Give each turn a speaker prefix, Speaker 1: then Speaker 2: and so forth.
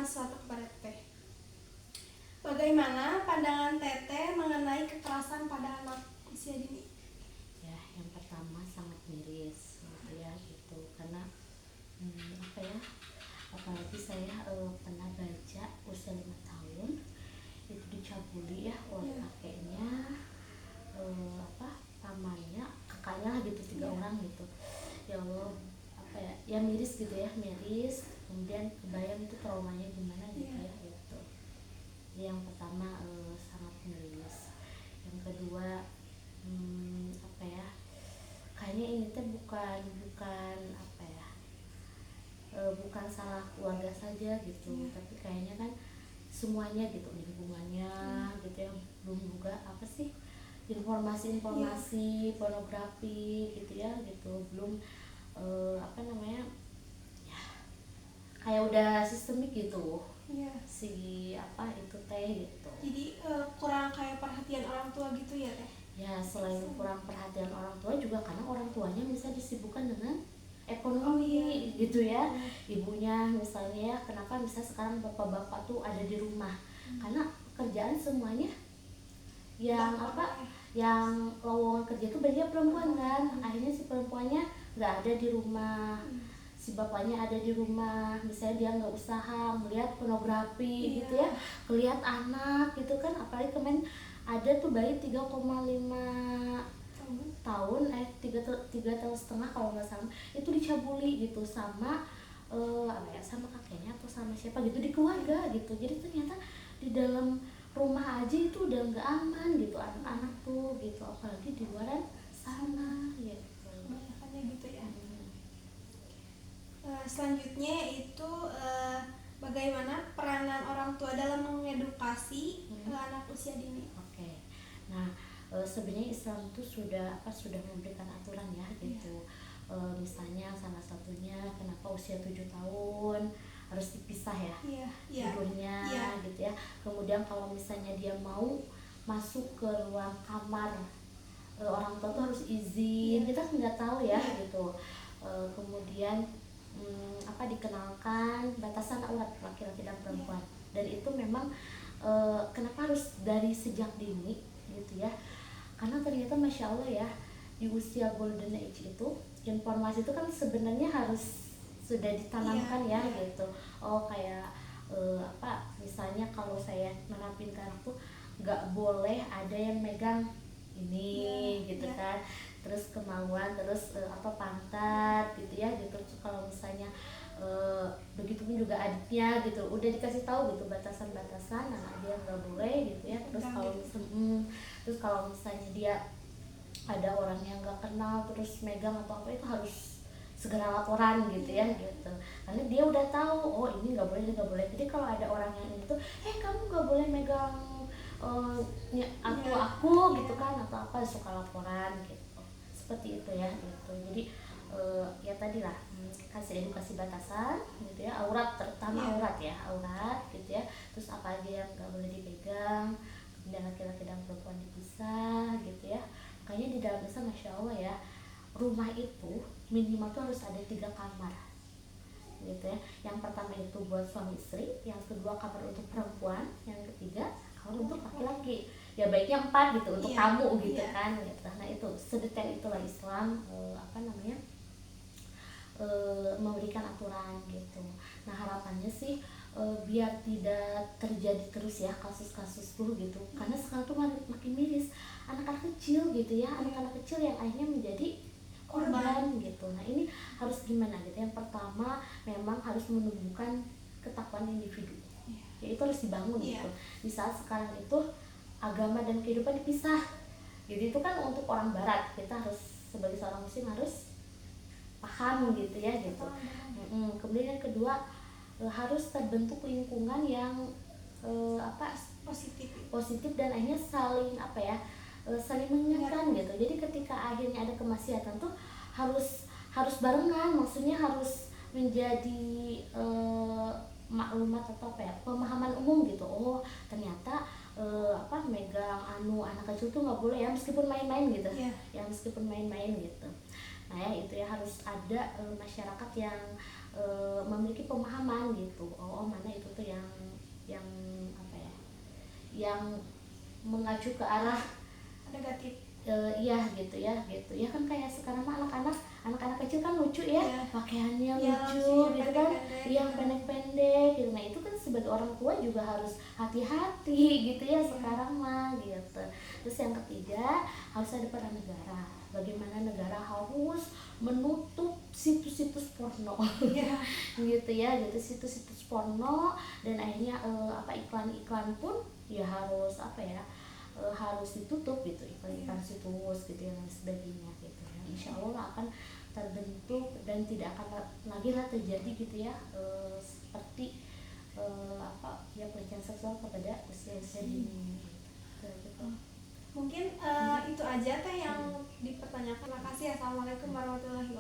Speaker 1: sesuatu kepada Teteh. Bagaimana pandangan Teteh mengenai kekerasan pada anak usia dini?
Speaker 2: Ya, yang pertama sangat miris gitu ya, gitu. Karena apa ya, apalagi saya pernah baca usia 5 tahun itu dicabuli ya oleh kakeknya, pamannya, kakaknya lah gitu, 3 orang gitu. Ya Allah, apa ya, ya miris gitu ya, miris. Kemudian kebayang itu traumanya gimana gitu ya, gitu. Yang pertama sangat miris. Yang kedua, apa ya, kayaknya ini tuh bukan apa ya, bukan salah keluarga saja gitu, tapi kayaknya kan semuanya gitu, lingkungannya gitu ya, belum juga apa sih, informasi pornografi gitu ya, gitu, belum apa namanya ya, kayak udah sistemik gitu si apa itu teh gitu.
Speaker 1: Jadi kurang kayak perhatian orang tua gitu ya Teh?
Speaker 2: Ya, selain kurang perhatian orang tua juga karena orang tuanya bisa disibukkan dengan ekonomi gitu ya. Ibunya misalnya ya, kenapa bisa sekarang bapak-bapak tuh ada di rumah, karena kerjaan semuanya yang apa, yang lowongan kerja itu banyak perempuan kan. Akhirnya si perempuannya nggak ada di rumah, si bapaknya ada di rumah. Misalnya dia nggak usaha, melihat pornografi gitu ya, ngelihat anak gitu kan. Apalagi kemarin ada tuh bayi 3,5 tahun, 3 tahun setengah kalau nggak salah, itu dicabuli gitu sama apa ya, sama kakeknya atau sama siapa gitu di keluarga gitu. Jadi ternyata di dalam rumah aja itu udah nggak aman gitu anak-anak tuh gitu, apalagi di luaran sana gitu.
Speaker 1: Kebanyakannya gitu ya. Selanjutnya itu bagaimana peranan orang tua dalam mengedukasi anak usia dini?
Speaker 2: Oke. Nah, sebenarnya Islam itu sudah memberikan aturan ya gitu. Misalnya salah satunya kenapa usia 7 tahun harus dipisah ya tidurnya gitu ya. Kemudian kalau misalnya dia mau masuk ke ruang kamar, orang tua tuh harus izin, kita nggak tahu ya gitu. Kemudian apa, dikenalkan batasan aurat laki-laki dan perempuan, dan itu memang kenapa harus dari sejak dini gitu ya, karena ternyata Masya Allah ya, di usia golden age itu informasi itu kan sebenarnya harus sudah ditanamkan gitu. Oh kayak apa, misalnya kalau saya menerapin ke anak tuh nggak boleh ada yang megang ini gitu kan, terus kemauan, terus apa, pantat gitu ya gitu. Kalau misalnya begitupun juga adiknya gitu, udah dikasih tahu gitu batasan-batasan, nah dia nggak boleh gitu ya. Terus kalau misalnya dia ada orang yang nggak kenal terus megang atau apa, itu harus segera laporan gitu ya gitu, karena dia udah tahu oh ini nggak boleh, ini nggak boleh. Jadi kalau ada orang yang itu kamu nggak boleh megang aku gitu kan atau apa, suka laporan gitu, seperti itu ya gitu. Jadi ya tadi lah, kasih edukasi batasan gitu ya, aurat terutama aurat gitu ya, terus apa aja yang nggak boleh dipegang, kemudian laki-laki dan perempuan dipisah gitu ya. Makanya di dalam Islam Masya Allah ya, rumah itu minimal tuh harus ada 3 kamar gitu ya. Yang pertama itu buat suami istri, yang kedua kamar untuk perempuan, yang ketiga kamar untuk laki-laki. Ya baiknya 4 gitu untuk tamu gitu kan gitu. Nah itu sedetail itulah Islam apa namanya, memberikan aturan gitu. Nah harapannya sih biar tidak terjadi terus ya kasus-kasus dulu gitu, karena sekarang tuh makin miris anak-anak kecil gitu ya, anak-anak kecil yang akhirnya menjadi korban gitu. Nah ini harus gimana gitu. Yang pertama memang harus menumbuhkan ketakwaan individu, yaitu harus dibangun gitu. Di saat sekarang itu agama dan kehidupan dipisah jadi itu kan untuk orang barat, kita harus sebagai seorang muslim harus paham gitu ya gitu. Kemudian yang kedua, harus terbentuk lingkungan yang apa, positif dan akhirnya saling apa ya, saling mengingatkan gitu. Jadi ketika akhirnya ada kemaksiatan tuh harus barengan, maksudnya harus menjadi maklumat atau apa ya, pemahaman umum gitu. Oh ternyata apa, megang anak kecil tuh nggak boleh ya, meskipun main-main gitu ya, meskipun main-main gitu. Nah ya itu ya harus ada masyarakat yang memiliki pemahaman gitu. Oh mana itu tuh yang apa ya, yang mengacu ke arah
Speaker 1: negatif.
Speaker 2: Iya gitu ya kan kayak sekarang mah anak-anak kecil kan lucu ya, pakaiannya lucu gitu kan, yang pendek-pendek gitu. Nah itu kan sebagai orang tua juga harus hati-hati gitu ya sekarang mah gitu. Terus yang ketiga harus ada peran negara, bagaimana negara harus menutup situs-situs porno gitu ya, gitu situs-situs porno, dan akhirnya iklan-iklan pun ya harus harus ditutup gitu, iklan-iklan situs gitu yang sebagainya gitu ya. Insya Allah akan terbentuk dan tidak akan lagi lah terjadi gitu ya seperti pelecehan seksual kepada usia-usia dini gitu.
Speaker 1: Mungkin itu aja teh yang dipertanyakan. Terima kasih. Assalamualaikum warahmatullahi wabarakatuh.